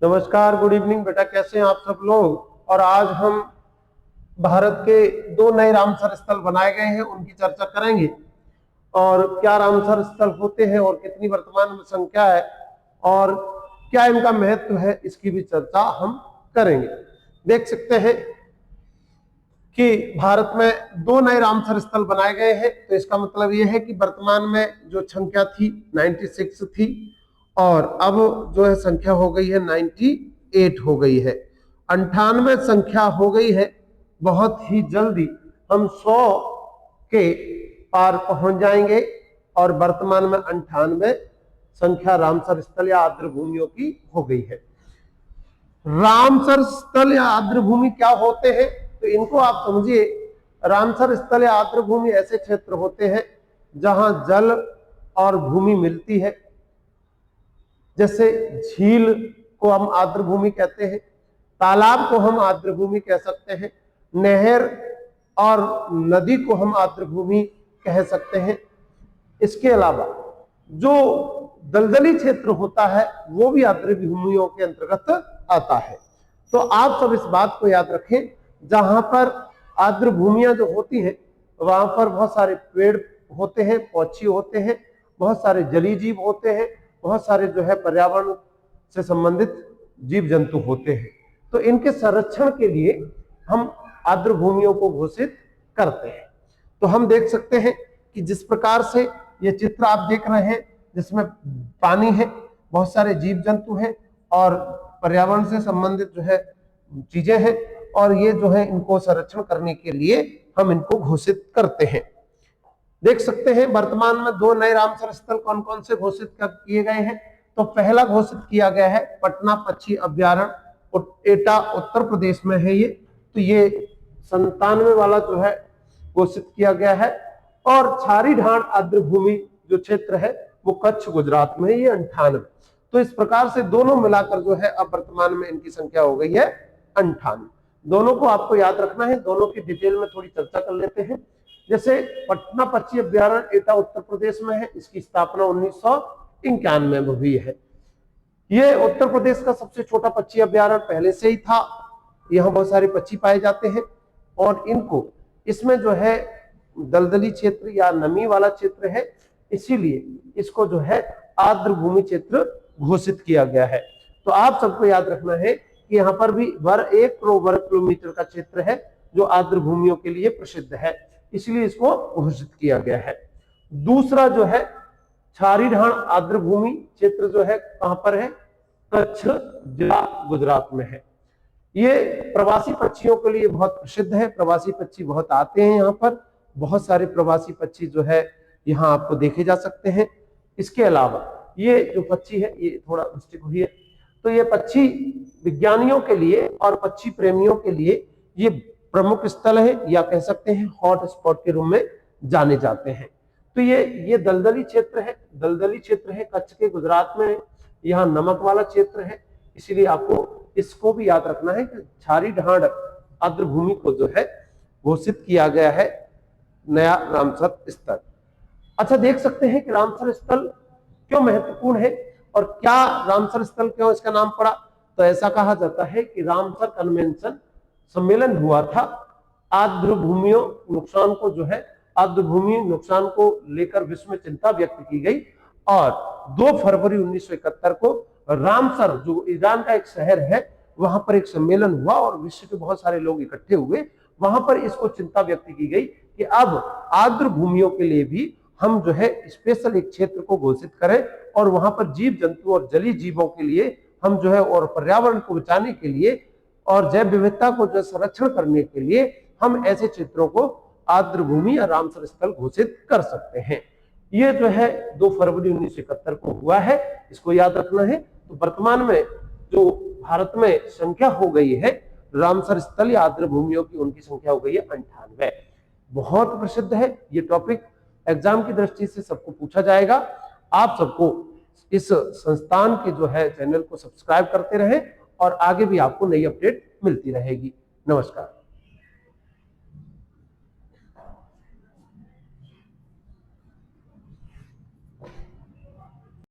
नमस्कार, good evening बेटा, कैसे हैं आप सब लोग। और आज हम भारत के दो नए रामसर स्थल बनाए गए हैं, उनकी चर्चा करेंगे। और क्या रामसर स्थल होते हैं और कितनी वर्तमान में संख्या है और क्या इनका महत्व है, इसकी भी चर्चा हम करेंगे। देख सकते हैं कि भारत में दो नए रामसर स्थल बनाए गए हैं, तो इसका मतलब यह है कि वर्तमान में जो संख्या थी 96 थी और अब जो है संख्या हो गई है 98 हो गई है, 98 संख्या हो गई है। बहुत ही जल्दी हम 100 के पार पहुंच जाएंगे और वर्तमान में 98 संख्या रामसर स्थल या आर्द्र भूमियों की हो गई है। रामसर स्थल या आर्द्र भूमि क्या होते हैं, तो इनको आप समझिए। रामसर स्थल या आर्द्र भूमि ऐसे क्षेत्र होते हैं जहां जल और भूमि मिलती है। जैसे झील को हम आर्द्र भूमि कहते हैं, तालाब को हम आर्द्र भूमि कह सकते हैं, नहर और नदी को हम आर्द्र भूमि कह सकते हैं। इसके अलावा जो दलदली क्षेत्र होता है वो भी आर्द्र भूमियों के अंतर्गत आता है। तो आप सब इस बात को याद रखें, जहां पर आर्द्र भूमियां जो होती हैं वहां पर बहुत सारे पेड़ होते हैं, पक्षी होते हैं, बहुत सारे जलीय जीव होते हैं, बहुत सारे जो है पर्यावरण से संबंधित जीव जंतु होते हैं। तो इनके संरक्षण के लिए हम आर्द्र भूमियों को घोषित करते हैं। तो हम देख सकते हैं कि जिस प्रकार से ये चित्र आप देख रहे हैं, जिसमें पानी है, बहुत सारे जीव जंतु हैं और पर्यावरण से संबंधित जो है चीजें हैं, और ये जो है इनको संरक्षण करने के लिए हम इनको घोषित करते हैं। देख सकते हैं वर्तमान में दो नए रामसर स्थल कौन कौन से घोषित किए गए हैं। तो पहला घोषित किया गया है पटना पक्षी अभ्यारण्य, एटा उत्तर प्रदेश में है ये। तो ये 97 वाला जो है घोषित किया गया है। और छारी ढाण आर्द्र भूमि जो क्षेत्र है वो कच्छ गुजरात में है, ये 98। तो इस प्रकार से दोनों मिलाकर जो है अब वर्तमान में इनकी संख्या हो गई है 98। दोनों को आपको याद रखना है, दोनों की डिटेल में थोड़ी चर्चा कर लेते हैं। जैसे पटना पक्षी अभ्यारण्य एटा उत्तर प्रदेश में है, इसकी स्थापना 1991 में हुई है। ये उत्तर प्रदेश का सबसे छोटा पक्षी अभ्यारण्य पहले से ही था। यहाँ बहुत सारे पक्षी पाए जाते हैं और इनको इसमें जो है दलदली क्षेत्र या नमी वाला क्षेत्र है, इसीलिए इसको जो है आर्द्र भूमि क्षेत्र घोषित किया गया है। तो आप सबको याद रखना है कि यहाँ पर भी 1 वर्ग किलोमीटर का क्षेत्र है जो आर्द्र भूमियों के लिए प्रसिद्ध है, इसलिए इसको घोषित किया गया है। दूसरा जो है छारी ढाण आर्द्र भूमि क्षेत्र जो है कहां पर है, कच्छ जिला गुजरात में है। ये प्रवासी पक्षियों के लिए बहुत प्रसिद्ध है, प्रवासी पक्षी बहुत आते हैं यहाँ पर, बहुत सारे प्रवासी पक्षी जो है यहाँ आपको देखे जा सकते हैं। इसके अलावा ये जो पक्षी है ये थोड़ा मिस्टेक हुई है, तो ये पक्षी विज्ञानियों के लिए और पक्षी प्रेमियों के लिए ये प्रमुख स्थल है, या कह सकते हैं हॉट स्पॉट के रूप में जाने जाते हैं। तो ये दलदली क्षेत्र है, दलदली क्षेत्र है, कच्छ के गुजरात में है, यहाँ नमक वाला क्षेत्र है, इसीलिए आपको इसको भी याद रखना है कि छारी ढाण आर्द्र भूमि को जो है घोषित किया गया है नया रामसर स्थल। अच्छा, देख सकते हैं कि रामसर स्थल क्यों महत्वपूर्ण है और क्या रामसर स्थल क्यों इसका नाम पड़ा। तो ऐसा कहा जाता है कि रामसर कन्वेंशन सम्मेलन हुआ था, आर्द्र भूमियों नुकसान को जो है आर्द्र भूमि नुकसान को लेकर विश्व में चिंता व्यक्त की गई, और 2 फरवरी 1971 को रामसर जो ईरान का एक शहर है वहां पर एक सम्मेलन हुआ और विश्व के बहुत सारे लोग इकट्ठे हुए। वहां पर इसको चिंता व्यक्त की गई कि अब आर्द्र भूमियों के लिए भी हम जो है स्पेशल एक क्षेत्र को घोषित करें और वहां पर जीव जंतु और जलीय जीवों के लिए हम जो है और पर्यावरण को बचाने के लिए और जैव विविधता को जो संरक्षण करने के लिए हम ऐसे क्षेत्रों को आर्द्र भूमि या रामसर स्थल घोषित कर सकते हैं। ये जो है 2 फरवरी 1971 को हुआ है, इसको याद रखना है। तो वर्तमान में जो भारत में संख्या हो गई है रामसर स्थल या आर्द्र भूमियों की, उनकी संख्या हो गई है 98। बहुत प्रसिद्ध है ये टॉपिक, एग्जाम की दृष्टि से सबको पूछा जाएगा। आप सबको इस संस्थान के जो है चैनल को सब्सक्राइब करते रहें और आगे भी आपको नई अपडेट मिलती रहेगी। नमस्कार।